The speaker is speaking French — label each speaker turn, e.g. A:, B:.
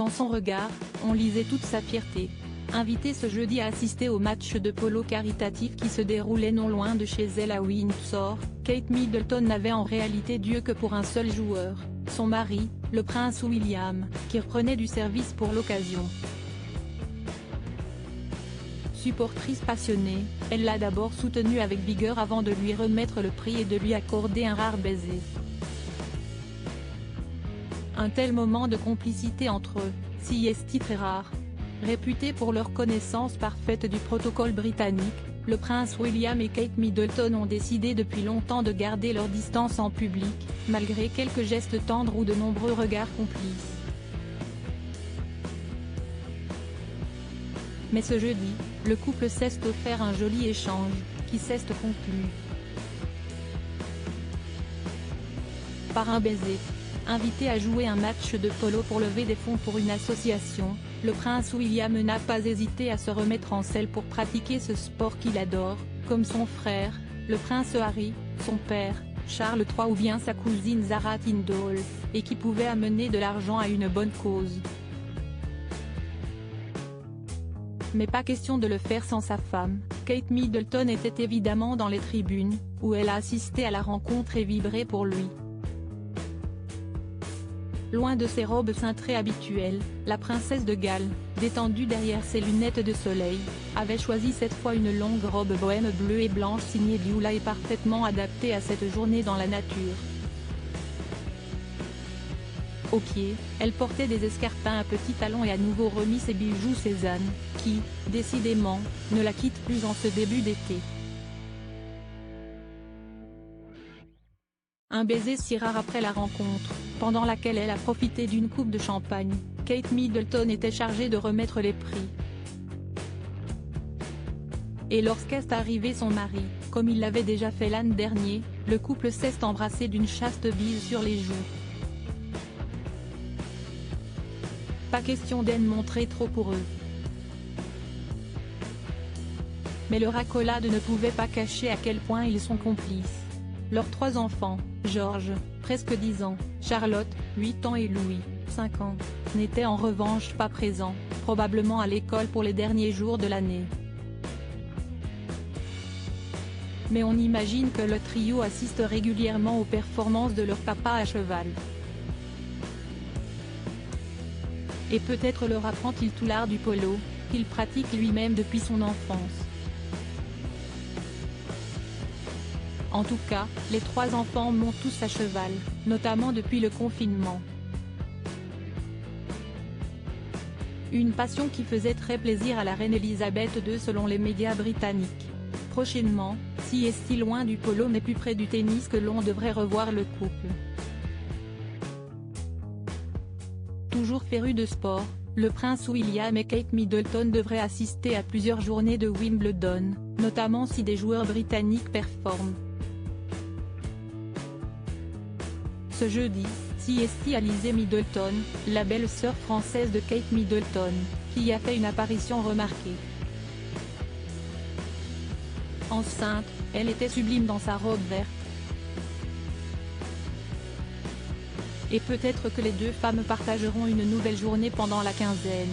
A: Dans son regard, on lisait toute sa fierté. Invitée ce jeudi à assister au match de polo caritatif qui se déroulait non loin de chez elle à Windsor, Kate Middleton n'avait en réalité Dieu que pour un seul joueur, son mari, le prince William, qui reprenait du service pour l'occasion. Supportrice passionnée, elle l'a d'abord soutenu avec vigueur avant de lui remettre le prix et de lui accorder un rare baiser. Un tel moment de complicité entre eux, si est très rare. Réputés pour leur connaissance parfaite du protocole britannique, le prince William et Kate Middleton ont décidé depuis longtemps de garder leur distance en public, malgré quelques gestes tendres ou de nombreux regards complices. Mais ce jeudi, le couple s'est offert un joli échange, qui s'est conclu par un baiser. Invité à jouer un match de polo pour lever des fonds pour une association, le prince William n'a pas hésité à se remettre en selle pour pratiquer ce sport qu'il adore, comme son frère, le prince Harry, son père, Charles III ou bien sa cousine Zara Tindall, et qui pouvait amener de l'argent à une bonne cause. Mais pas question de le faire sans sa femme. Kate Middleton était évidemment dans les tribunes, où elle a assisté à la rencontre et vibré pour lui. Loin de ses robes cintrées habituelles, la princesse de Galles, détendue derrière ses lunettes de soleil, avait choisi cette fois une longue robe bohème bleue et blanche signée Beulah et parfaitement adaptée à cette journée dans la nature. Aux pieds, elle portait des escarpins à petits talons et à nouveau remis ses bijoux Cézanne, qui, décidément, ne la quittent plus en ce début d'été. Un baiser si rare après la rencontre, pendant laquelle elle a profité d'une coupe de champagne. Kate Middleton était chargée de remettre les prix. Et lorsqu'est arrivé son mari, comme il l'avait déjà fait l'an dernier, le couple s'est embrassé d'une chaste bise sur les joues. Pas question d'en montrer trop pour eux. Mais leur accolade ne pouvait pas cacher à quel point ils sont complices. Leurs 3 enfants, George, presque 10 ans, Charlotte, 8 ans et Louis, 5 ans, n'étaient en revanche pas présents, probablement à l'école pour les derniers jours de l'année. Mais on imagine que le trio assiste régulièrement aux performances de leur papa à cheval. Et peut-être leur apprend-il tout l'art du polo, qu'il pratique lui-même depuis son enfance. En tout cas, les 3 enfants montent tous à cheval, notamment depuis le confinement. Une passion qui faisait très plaisir à la reine Elisabeth II selon les médias britanniques. Prochainement, si est si loin du polo mais plus près du tennis que l'on devrait revoir le couple. Toujours féru de sport, le prince William et Kate Middleton devraient assister à plusieurs journées de Wimbledon, notamment si des joueurs britanniques performent. Ce jeudi, si Alizée Middleton, la belle-sœur française de Kate Middleton, qui y a fait une apparition remarquée. Enceinte, elle était sublime dans sa robe verte. Et peut-être que les 2 femmes partageront une nouvelle journée pendant la quinzaine.